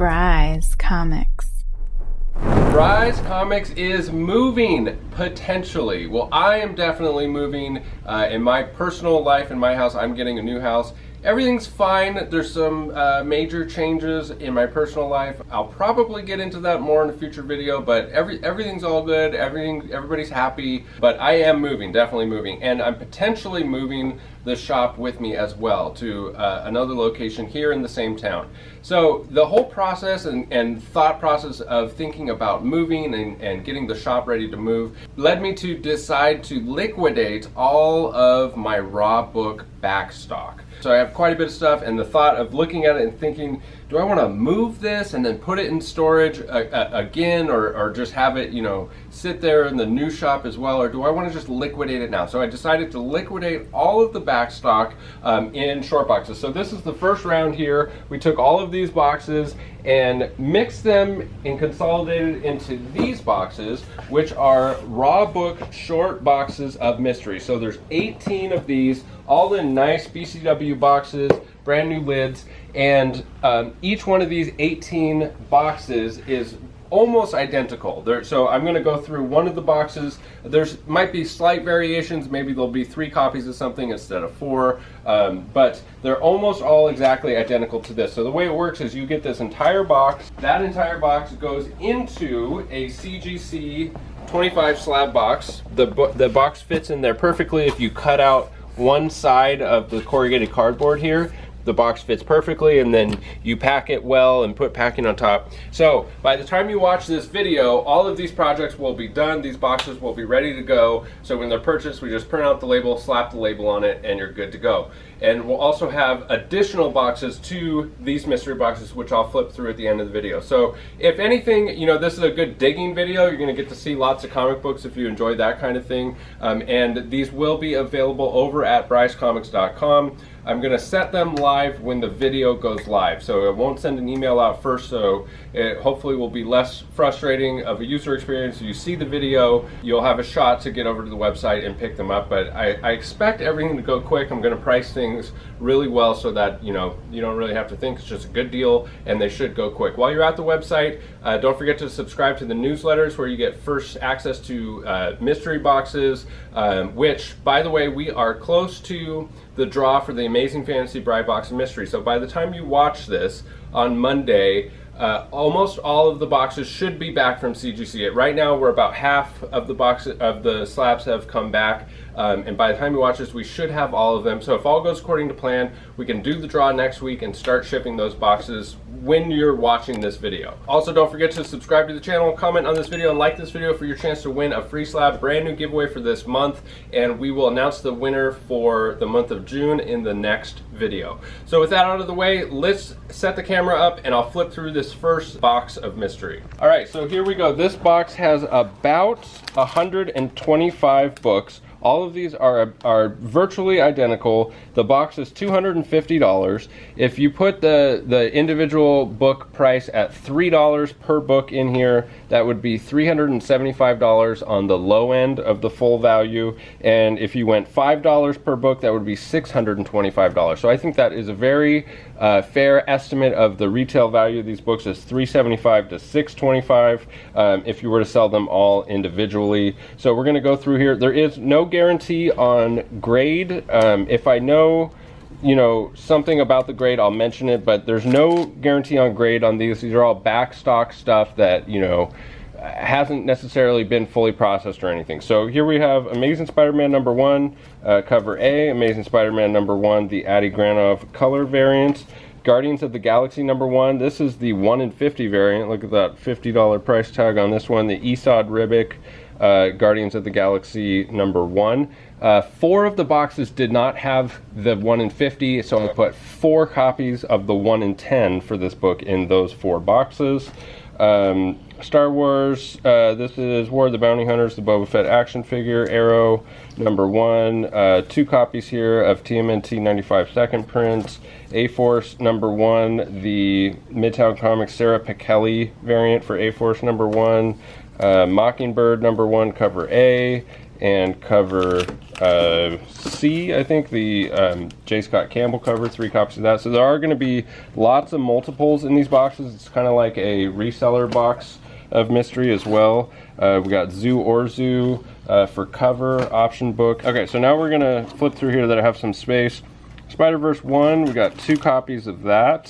Bry's Comics. Bry's Comics is moving, potentially. Well, I am definitely moving in my personal life. In my house, I'm getting a new house. Everything's fine. There's some major changes in my personal life. I'll probably get into that more in a future video, but everything's all good. Everybody's happy. But I am moving, definitely moving. And I'm potentially moving the shop with me as well to another location here in the same town. So the whole process and thought process of thinking about moving and getting the shop ready to move led me to decide to liquidate all of my raw book backstock. So I have quite a bit of stuff, and the thought of looking at it and thinking, do I want to move this and then put it in storage again, or just have it, sit there in the new shop as well, or do I want to just liquidate it now? So I decided to liquidate all of the backstock in short boxes. So this is the first round here. We took all of these boxes and mixed them and consolidated into these boxes, which are raw book short boxes of mystery. So there's 18 of these, all in nice BCW boxes, brand new lids, and each one of these 18 boxes is almost identical. So I'm going to go through one of the boxes. There's might be slight variations. Maybe there'll be 3 copies of something instead of 4, but they're almost all exactly identical to this. So the way it works is you get this entire box. That entire box goes into a CGC 25 slab box. The box fits in there perfectly. If you cut out one side of the corrugated cardboard here, the box fits perfectly, and then you pack it well and put packing on top. So by the time you watch this video, all of these projects will be done. These boxes will be ready to go. So when they're purchased, we just print out the label, slap the label on it, and you're good to go. And we'll also have additional boxes to these mystery boxes, which I'll flip through at the end of the video. So if anything, this is a good digging video. You're going to get to see lots of comic books if you enjoy that kind of thing. And these will be available over at bryscomics.com. I'm going to set them live when the video goes live. So I won't send an email out first, so it hopefully will be less frustrating of a user experience. You see the video, you'll have a shot to get over to the website and pick them up. But I expect everything to go quick. I'm going to price things really well so that you don't really have to think. It's just a good deal, and they should go quick. While you're at the website, don't forget to subscribe to the newsletters where you get first access to mystery boxes, which, by the way, we are close to the draw for the Amazing Fantasy Bry Box of Mystery. So by the time you watch this on Monday, almost all of the boxes should be back from CGC. Right now, we're about half of the boxes of the slabs have come back, and by the time you watch this, we should have all of them. So if all goes according to plan, we can do the draw next week and start shipping those boxes when you're watching this video. Also, don't forget to subscribe to the channel, comment on this video, and like this video for your chance to win a free slab. Brand new giveaway for this month, and we will announce the winner for the month of June in the next video. So with that out of the way, let's set the camera up and I'll flip through this first box of mystery. All right, so here we go. This box has about 125 books. All of these are virtually identical. The box is $250. If you put the individual book price at $3 per book in here, that would be $375 on the low end of the full value. And if you went $5 per book, that would be $625. So I think that is a very fair estimate of the retail value of these books is $375 to $625 if you were to sell them all individually. So we're going to go through here. There is no guarantee on grade. If I know something about the grade, I'll mention it, but there's no guarantee on grade on these. These are all backstock stuff that hasn't necessarily been fully processed or anything. So here we have Amazing Spider-Man #1, cover A, Amazing Spider-Man #1, the Adi Granov color variant, Guardians of the Galaxy #1. This is the 1 in 50 variant. Look at that $50 price tag on this one. The Esad Ribic Guardians of the Galaxy #1. 4 of the boxes did not have the 1 in 50, so I put 4 copies of the 1 in 10 for this book in those 4 boxes. Star Wars, this is War of the Bounty Hunters, the Boba Fett action figure, Arrow #1, 2 copies here of TMNT 95 second print, A-Force #1, the Midtown Comics Sarah Pichelli variant for A-Force #1, Mockingbird #1, cover A, and cover C, I think, the J. Scott Campbell cover, 3 copies of that. So there are going to be lots of multiples in these boxes. It's kind of like a reseller box of mystery as well. We got Zoo or Zoo for cover, option book. Okay, so now we're going to flip through here that I have some space. Spider-Verse 1, we got 2 copies of that.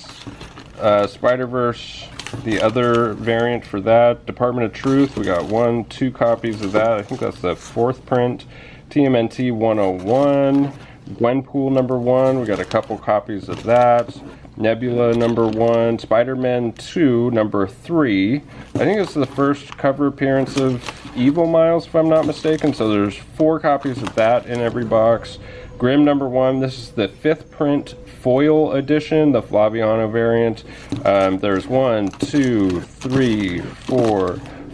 Spider-Verse, the other variant for that. Department of Truth, we got 2 copies of that. I think that's the 4th print. TMNT 101. Gwenpool #1, we got a couple copies of that. Nebula #1. Spider-Man 2 #3. I think it's the first cover appearance of Evil Miles, if I'm not mistaken. So there's 4 copies of that in every box. Grimm #1, this is the 5th print foil edition, the Flaviano variant. There's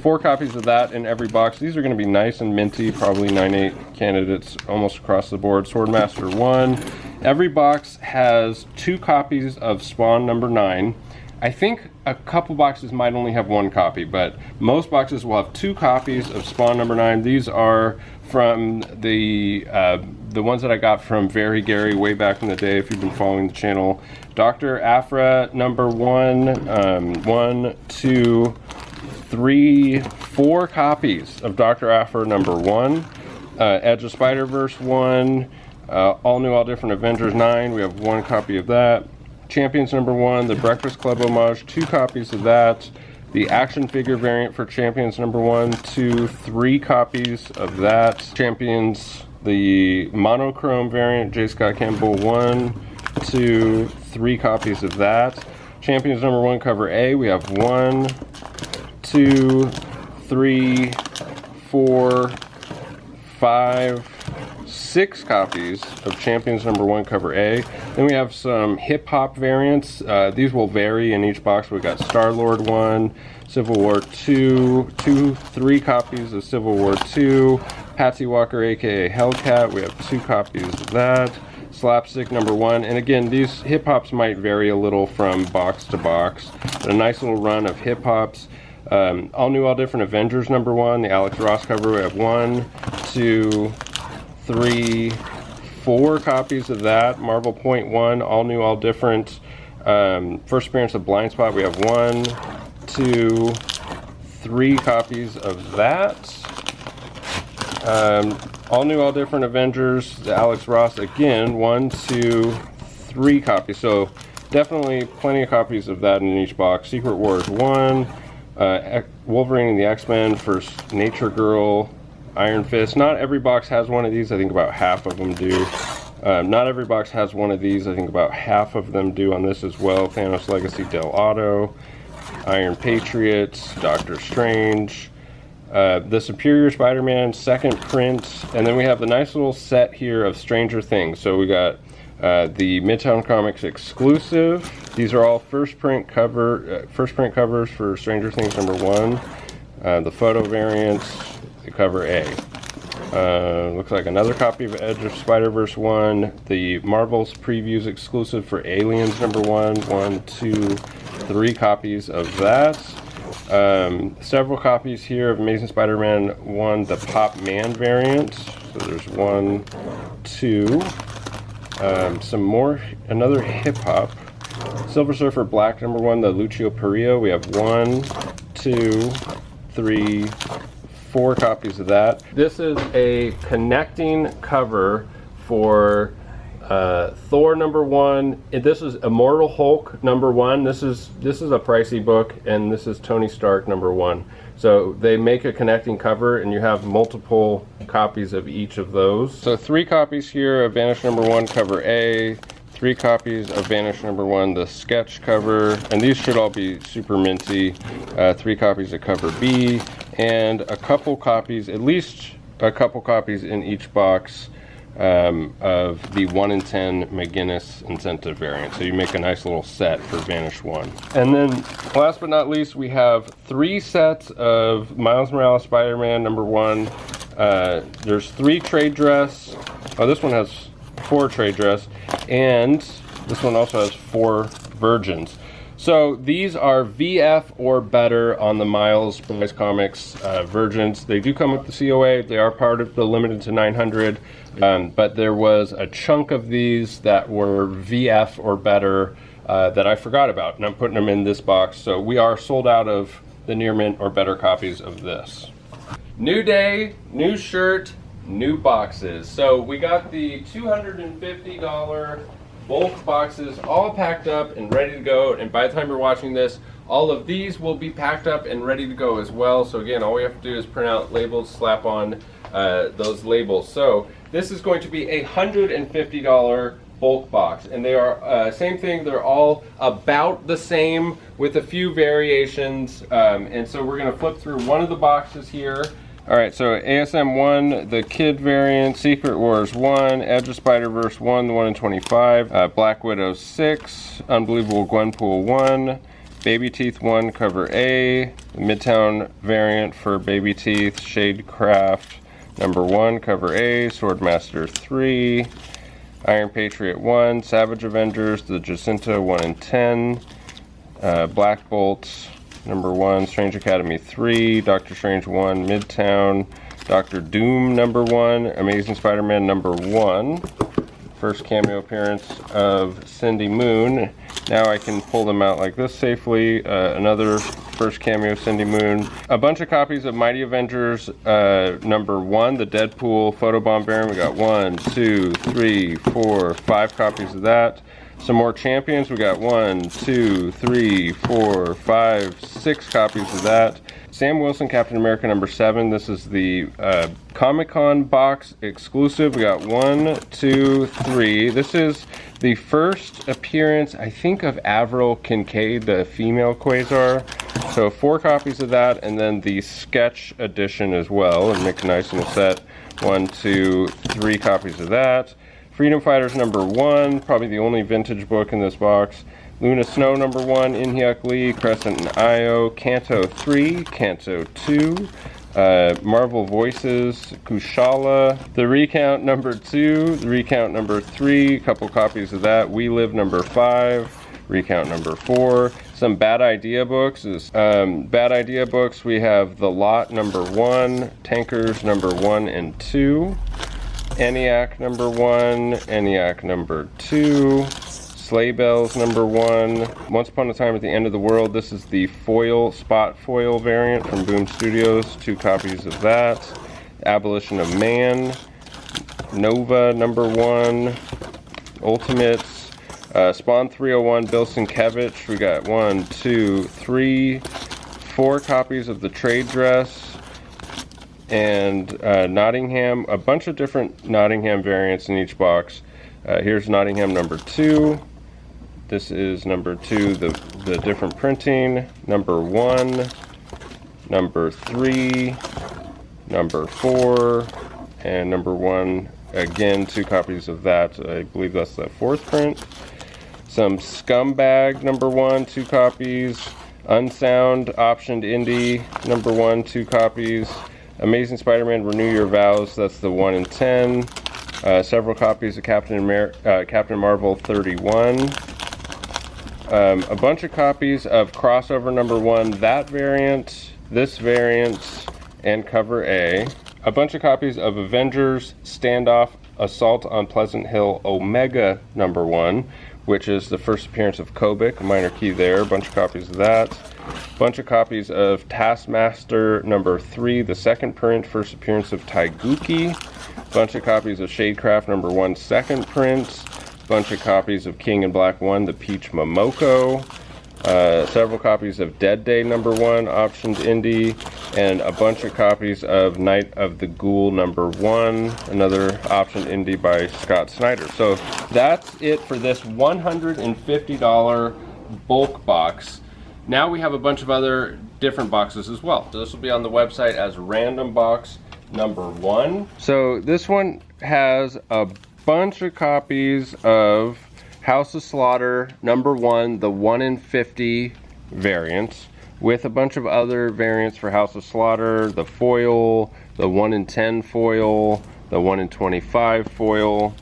4 copies of that in every box. These are going to be nice and minty, probably 9/8 candidates almost across the board. Swordmaster 1. Every box has 2 copies of Spawn #9. I think a couple boxes might only have 1 copy, but most boxes will have 2 copies of Spawn #9. These are from the ones that I got from Very Gary way back in the day, if you've been following the channel. Dr. Aphra #1, 1, 2, 3, 4 copies of Dr. Aphra #1. Edge of Spider-Verse 1, All New, All Different Avengers 9, we have 1 copy of that. Champions #1, the Breakfast Club homage, 2 copies of that. The action figure variant for Champions #1, 2, 3 copies of that. Champions, the monochrome variant, J. Scott Campbell, 1, 2, 3 copies of that. Champions #1 cover A, we have 1, 2, 3, 4, 5, 6 copies of Champions #1 cover A. Then we have some hip-hop variants. These will vary in each box. We've got Star-Lord 1, Civil War 2, 3 copies of Civil War 2, Patsy Walker aka Hellcat, we have 2 copies of that. Slapstick #1, and again, these hip-hops might vary a little from box to box, but a nice little run of hip-hops. All New, All Different Avengers #1, the Alex Ross cover, we have 1, 2, 3, 4 copies of that. Marvel Point 1, All New, All Different. First appearance of Blind Spot, we have 1, 2, 3 copies of that. All New, All Different Avengers, the Alex Ross, again, 1, 2, 3 copies. So definitely plenty of copies of that in each box. Secret Wars 1, Wolverine and the X-Men, First Nature Girl, Iron Fist. Not every box has one of these. I think about half of them do. Not every box has one of these. I think about half of them do on this as well. Thanos Legacy Del Auto, Iron Patriot, Doctor Strange, the Superior Spider-Man 2nd print, and then we have the nice little set here of Stranger Things. So we got the Midtown Comics exclusive. These are all first print covers for Stranger Things #1. The photo variants, the cover A. Looks like another copy of Edge of Spider-Verse 1. The Marvel's previews exclusive for Aliens #1. 1, 2, 3 copies of that. Several copies here of Amazing Spider-Man 1, the Pop Man variant. So there's 1, 2. Some more, another hip-hop. Silver Surfer Black #1, the Lucio Perillo. We have 1, 2, 3, 4 copies of that. This is a connecting cover for Thor #1. This is Immortal Hulk #1. This is a pricey book, and this is Tony Stark #1. So they make a connecting cover, and you have multiple copies of each of those. So 3 copies here of Vanish #1 cover A, 3 copies of Vanish #1 the sketch cover, and these should all be super minty. 3 copies of cover B, and a couple copies, at least a couple copies in each box of the 1 in 10 McGinnis incentive variant. So you make a nice little set for Vanish 1. And then last but not least, we have 3 sets of Miles Morales Spider-Man #1. There's 3 trade dress. Oh, this one has 4 trade dress, and this one also has 4 virgins. So these are VF or better on the Miles Prize Comics Virgins. They do come with the COA. They are part of the limited to 900, but there was a chunk of these that were VF or better that I forgot about, and I'm putting them in this box. So we are sold out of the near mint or better copies of this. New day, new shirt, new boxes. So we got the $250 bulk boxes all packed up and ready to go, and by the time you're watching this, all of these will be packed up and ready to go as well. So again, all we have to do is print out labels, slap on those labels. So this is going to be a $150 bulk box, and they are same thing, they're all about the same with a few variations, and so we're going to flip through one of the boxes here. Alright, so ASM 1, the Kid variant, Secret Wars 1, Edge of Spider-Verse 1, the 1 in 25, Black Widow 6, Unbelievable Gwenpool 1, Baby Teeth 1, cover A, the Midtown variant for Baby Teeth, Shadecraft number 1, cover A, Swordmaster 3, Iron Patriot 1, Savage Avengers, the Jacinta 1 in 10, Black Bolt number 1, Strange Academy 3, Doctor Strange 1, Midtown, Doctor Doom number 1, Amazing Spider-Man number 1, first cameo appearance of Cindy Moon. Now I can pull them out like this safely. Another first cameo of Cindy Moon. A bunch of copies of Mighty Avengers number 1, the Deadpool photobomb variant. We got 1, 2, 3, 4, 5 copies of that. Some more Champions. We got 1, 2, 3, 4, 5, 6 copies of that. Sam Wilson Captain America number 7. This is the Comic-Con box exclusive. We got 1, 2, 3. This is the first appearance, I think, of Avril Kincaid, the female Quasar. So 4 copies of that, and then the sketch edition as well, and make it nice in a set. 1, 2, 3 copies of that. Freedom Fighters number 1, probably the only vintage book in this box. Luna Snow number 1, Inhyuk Lee, Crescent and Io, Kanto 3, Kanto 2, Marvel Voices, Kushala, The Recount number 2, The Recount number 3, a couple copies of that, We Live number 5, Recount number 4, some Bad Idea books. Bad Idea books, we have The Lot number 1, Tankers number 1 and 2, ENIAC number 1, ENIAC number 2, Sleigh Bells number 1, Once Upon a Time at the End of the World. This is the foil, spot foil variant from Boom Studios, 2 copies of that. Abolition of Man, Nova number 1, Ultimates, Spawn 301, Bill Sienkiewicz. We got 1, 2, 3, 4 copies of the trade dress, and Nottingham, a bunch of different Nottingham variants in each box. Here's Nottingham number 2. This is number 2, the different printing. Number 1, number 3, number 4, and number 1. Again, 2 copies of that. I believe that's the 4th print. Some Scumbag number 1, 2 copies. Unsound optioned indie number 1, 2 copies. Amazing Spider-Man Renew Your Vows, that's the 1 in 10. Several copies of Captain Marvel 31. A bunch of copies of Crossover number 1, that variant, this variant, and cover A. A bunch of copies of Avengers Standoff Assault on Pleasant Hill Omega number 1, which is the first appearance of Kobik, a minor key there. A bunch of copies of that. A bunch of copies of Taskmaster number 3, the 2nd print, first appearance of Taiguchi. A bunch of copies of Shadecraft number 1, 2nd print. A bunch of copies of King in Black 1, the Peach Momoko. Several copies of Dead Day number 1, optioned indie, and a bunch of copies of Night of the Ghoul number 1, another optioned indie by Scott Snyder. So that's it for this $150 bulk box. Now we have a bunch of other different boxes as well. So this will be on the website as random box number 1. So this one has a bunch of copies of House of Slaughter number 1, the 1 in 50 variants, with a bunch of other variants for House of Slaughter, the foil, the 1 in 10 foil, the 1 in 25 foil.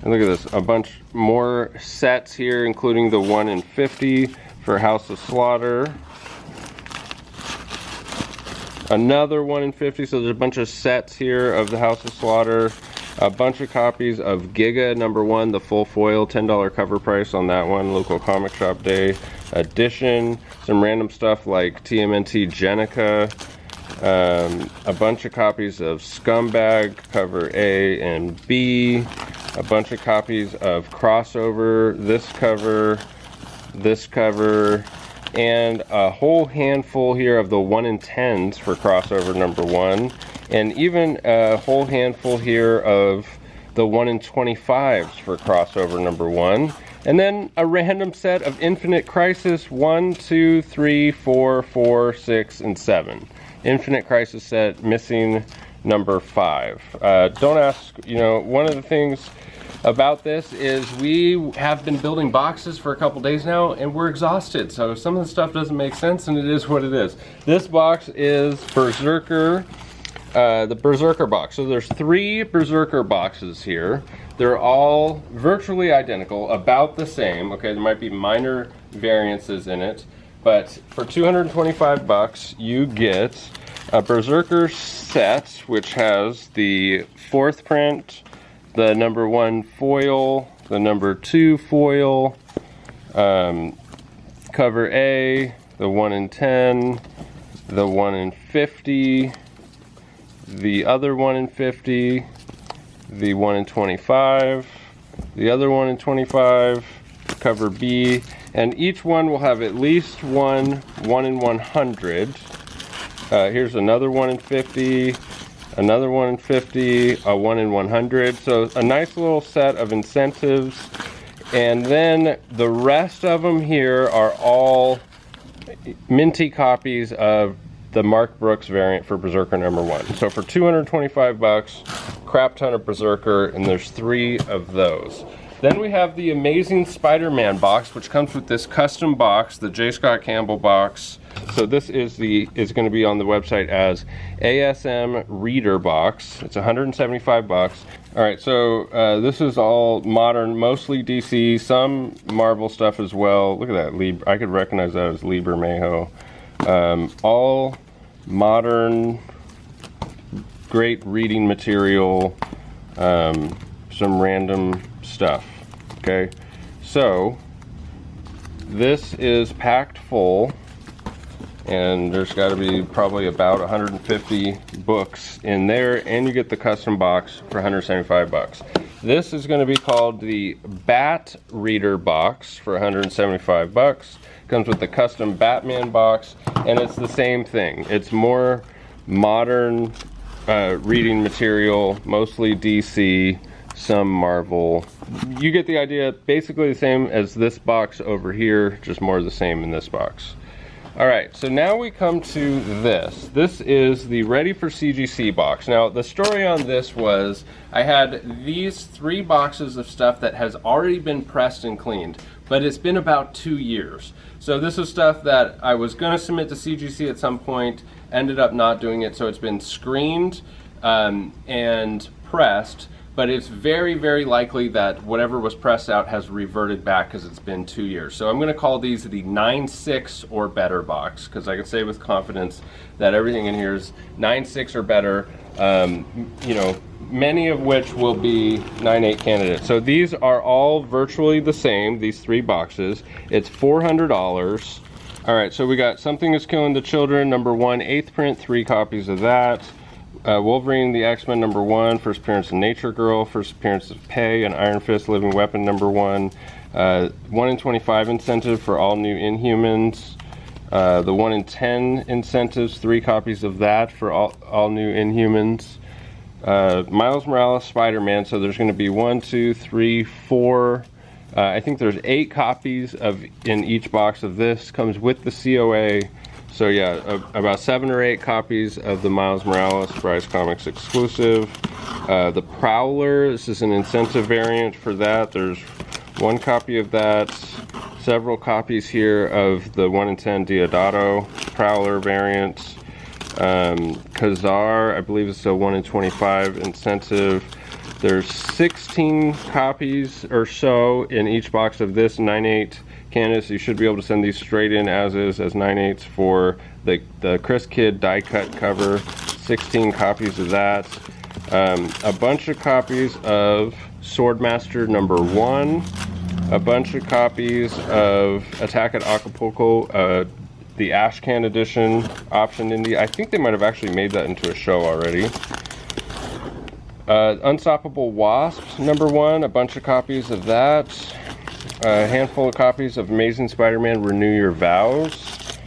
And look at this, a bunch more sets here, including the 1 in 50 for House of Slaughter. Another 1 in 50, so there's a bunch of sets here of the House of Slaughter. A bunch of copies of Giga #1, the full foil, $10 cover price on that one, local comic shop day edition. Some random stuff like TMNT Jenica. A bunch of copies of Scumbag, cover A and B. A bunch of copies of Crossover, this cover, and a whole handful here of the 1 in 10s for Crossover #1. And even a whole handful here of the 1 in 25s for Crossover #1. And then a random set of Infinite Crisis 1, 2, 3, 4, 4, 6, and 7. Infinite Crisis set missing number 5. Don't ask, you know, one of the things about this is we have been building boxes for a couple days now and we're exhausted. So some of the stuff doesn't make sense and it is what it is. This box is Berserker. The Berserker box. So there's 3 Berserker boxes here. They're all virtually identical, about the same. Okay, there might be minor variances in it, but for 225 bucks, you get a Berserker set, which has the 4th print, the #1 foil, the #2 foil, cover A, the 1 in 10, the 1 in 50, the other 1 in 50, the 1 in 25, the other 1 in 25, cover B, and each one will have at least one 1 in 100. Here's another 1 in 50, another 1 in 50, a 1 in 100. So a nice little set of incentives. And then the rest of them here are all minty copies of the Mark Brooks variant for Berserker #1. So for 225 bucks, crap ton of Berserker, and there's 3 of those. Then we have the Amazing Spider-Man box, which comes with this custom box, the J. Scott Campbell box. So this is going to be on the website as ASM Reader box. It's 175 bucks. All right, so this is all modern, mostly DC, some Marvel stuff as well. Look at that, I could recognize that as Liber Mayho. All modern, great reading material, some random stuff. Okay, so this is packed full, and there's got to be probably about 150 books in there, and you get the custom box for 175 bucks. This is going to be called the Bat Reader box for 175 bucks. Comes with the custom Batman box, and it's the same thing. It's more modern reading material, mostly DC, some Marvel. You get the idea. Basically the same as this box over here, just more of the same in this box. All right, so now we come to this. This is the Ready for CGC box. Now, the story on this was I had these 3 boxes of stuff that has already been pressed and cleaned, but it's been about 2 years. So this is stuff that I was gonna submit to CGC at some point, ended up not doing it, so it's been screened and pressed, but it's very, very likely that whatever was pressed out has reverted back because it's been 2 years. So I'm gonna call these the 9.6 or better box, because I can say with confidence that everything in here is 9.6 or better, you know, many of which will be 9.8 candidates. So these are all virtually the same, these 3 boxes. It's $400. All right, so we got Something is Killing the Children, #1, 8th print, 3 copies of that. Wolverine the X-Men #1, first appearance of Nature Girl, first appearance of Pei, and Iron Fist Living Weapon #1. 1 in 25 incentive for all new Inhumans. The 1 in 10 incentives, 3 copies of that for all new Inhumans. Miles Morales Spider-Man, so there's going to be 1, 2, 3, 4. I think there's 8 copies in each box of this. Comes with the COA. So yeah, about 7 or 8 copies of the Miles Morales Rise Comics exclusive. The Prowler, this is an incentive variant for that. There's 1 copy of that. Several copies here of the 1 in 10 Deodato Prowler variant. Kazar, I believe it's a 1 in 25 incentive. There's 16 copies or so in each box of this 9.8 Candace, you should be able to send these straight in as is, as 9/8 for the Chris Kidd die cut cover. 16 copies of that. A bunch of copies of Swordmaster #1. A bunch of copies of Attack at Acapulco, the Ashcan edition, optioned indie. I think they might have actually made that into a show already. Unstoppable Wasps #1, a bunch of copies of that. A handful of copies of Amazing Spider-Man Renew Your Vows.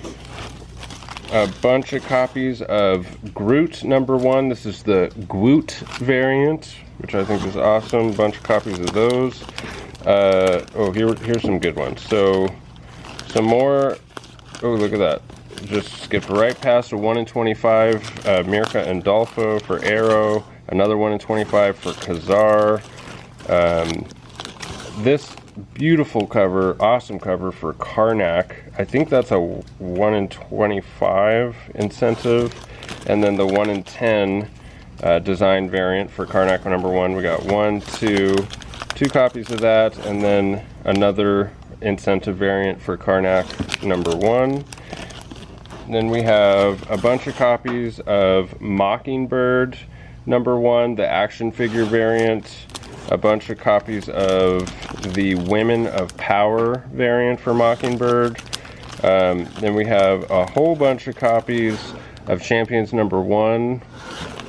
A bunch of copies of Groot #1. This is the Gwoot variant, which I think is awesome. A bunch of copies of those. Here's some good ones. So, some more. Oh, look at that. Just skipped right past a 1 in 25 Mirka and Dolfo for Arrow. Another 1 in 25 for Kazar. This beautiful cover, awesome cover for Karnak. I think that's a 1 in 25 incentive. And then the 1 in 10 design variant for Karnak #1. We got two copies of that, and then another incentive variant for Karnak #1. Then we have a bunch of copies of Mockingbird #1, the action figure variant. A bunch of copies of the Women of Power variant for Mockingbird. Then we have a whole bunch of copies of Champions #1.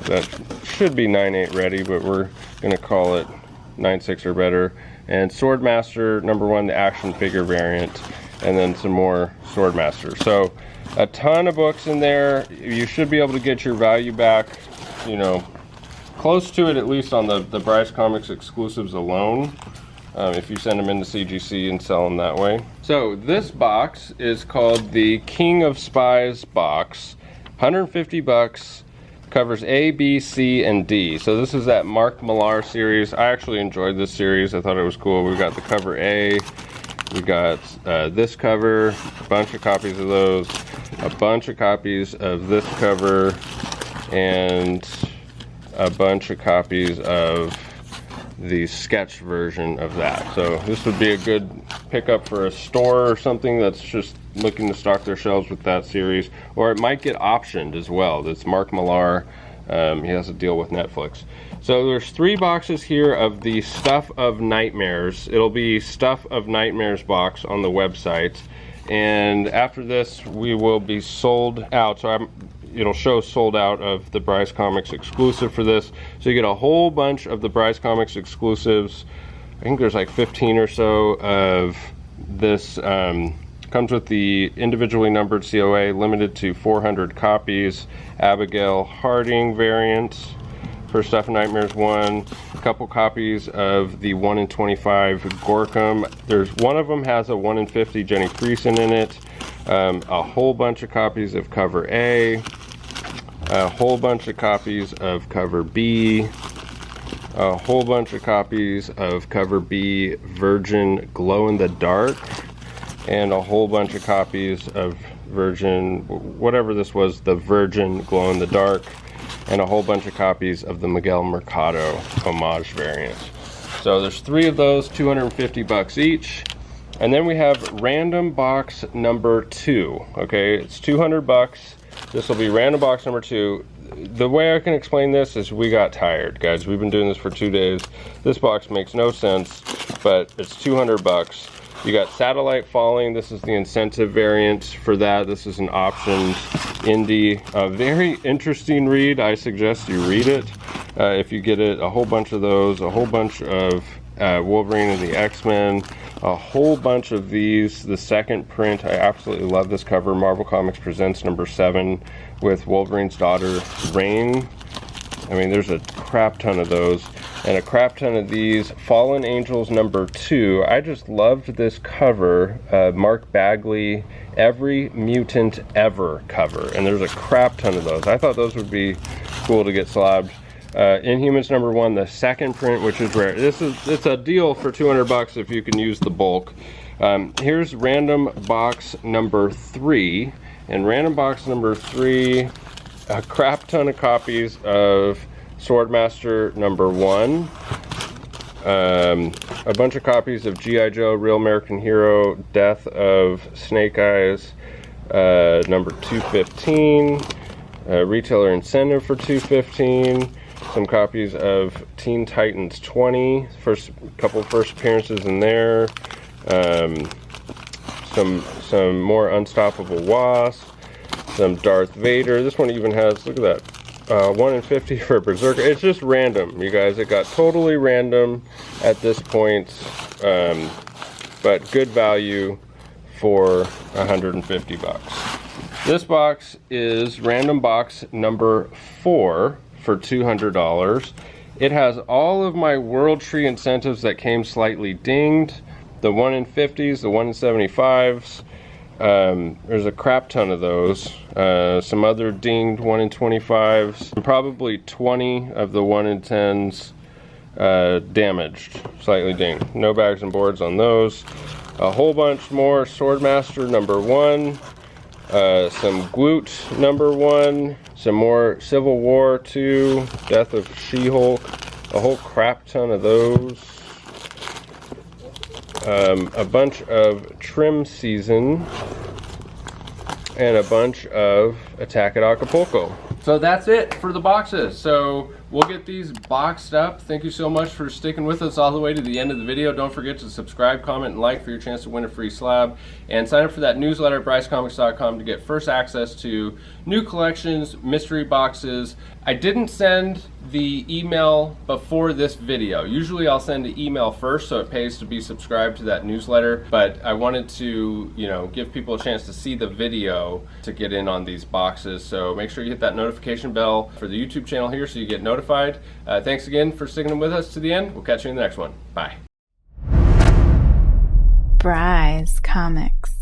That should be 9/8 ready, but we're going to call it 9/6 or better. And Swordmaster #1, the action figure variant, and then some more Swordmaster. So a ton of books in there. You should be able to get your value back, you know, close to it, at least on the Bryce Comics exclusives alone, if you send them into CGC and sell them that way. So this box is called the King of Spies box. 150 bucks. Covers A, B, C, and D. So this is that Mark Millar series. I actually enjoyed this series. I thought it was cool. We got the cover A. We got this cover. A bunch of copies of those. A bunch of copies of this cover. And a bunch of copies of the sketch version of that. So this would be a good pickup for a store or something that's just looking to stock their shelves with that series, or it might get optioned as well. That's Mark Millar. He has a deal with Netflix. So there's 3 boxes here of the Stuff of Nightmares. It'll be Stuff of Nightmares box on the website, and after this we will be sold out. So it'll show sold out of the Bryce Comics exclusive for this. So you get a whole bunch of the Bryce Comics exclusives. I think there's like 15 or so of this. Comes with the individually numbered COA, limited to 400 copies. Abigail Harding variant for Stuff of Nightmares 1. A couple copies of the 1 in 25 Gorkum. There's one of them has a 1 in 50 Jenny Friesen in it. A whole bunch of copies of cover A. A whole bunch of copies of cover B. A whole bunch of copies of cover B Virgin Glow in the Dark. And a whole bunch of copies of Virgin, whatever this was, the Virgin Glow in the Dark, and a whole bunch of copies of the Miguel Mercado homage variant. So there's 3 of those, 250 bucks each. And then we have random box #2. Okay, it's 200 bucks. This will be random box #2. The way I can explain this is we got tired, guys. We've been doing this for 2 days. This box makes no sense, but it's 200 bucks. You got Satellite Falling. This is the incentive variant for that. This is an optioned indie. A very interesting read. I suggest you read it if you get it. A whole bunch of those. A whole bunch of Wolverine and the X-Men. A whole bunch of these. The second print. I absolutely love this cover. Marvel Comics Presents #7 with Wolverine's daughter, Rain. I mean, there's a crap ton of those. And a crap ton of these. Fallen Angels #2. I just loved this cover. Mark Bagley, Every Mutant Ever cover. And there's a crap ton of those. I thought those would be cool to get slabbed. Inhumans #1, the second print, which is rare. It's a deal for 200 bucks if you can use the bulk. Here's random box #3. And random box #3, a crap ton of copies of Swordmaster #1. A bunch of copies of G.I. Joe, Real American Hero, Death of Snake Eyes, number 215, retailer incentive for 215, some copies of Teen Titans 20, couple first appearances in there, some more Unstoppable Wasp, some Darth Vader. This one even has, look at that, 1 in 50 for Berserker. It's just random, you guys. It got totally random at this point, but good value for 150 bucks. This box is random box number 4 for $200. It has all of my World Tree incentives that came slightly dinged, the 1 in 50s, the 1 in 75s. There's a crap ton of those. Some other dinged 1 in 25s, and probably 20 of the 1 in 10s damaged, slightly dinged. No bags and boards on those. A whole bunch more Swordmaster number 1, some Gloot number 1, some more Civil War 2, Death of She-Hulk, a whole crap ton of those. A bunch of Trim Season, and a bunch of Attack at Acapulco. So that's it for the boxes. So we'll get these boxed up. Thank you so much for sticking with us all the way to the end of the video. Don't forget to subscribe, comment, and like for your chance to win a free slab. And sign up for that newsletter at BryceComics.com to get first access to new collections, mystery boxes. I didn't send the email before this video. Usually I'll send an email first, so it pays to be subscribed to that newsletter. But I wanted to, give people a chance to see the video to get in on these boxes. So make sure you hit that notification bell for the YouTube channel here so you get notified. Thanks again for sticking with us to the end. We'll catch you in the next one. Bye. Bryce Comics.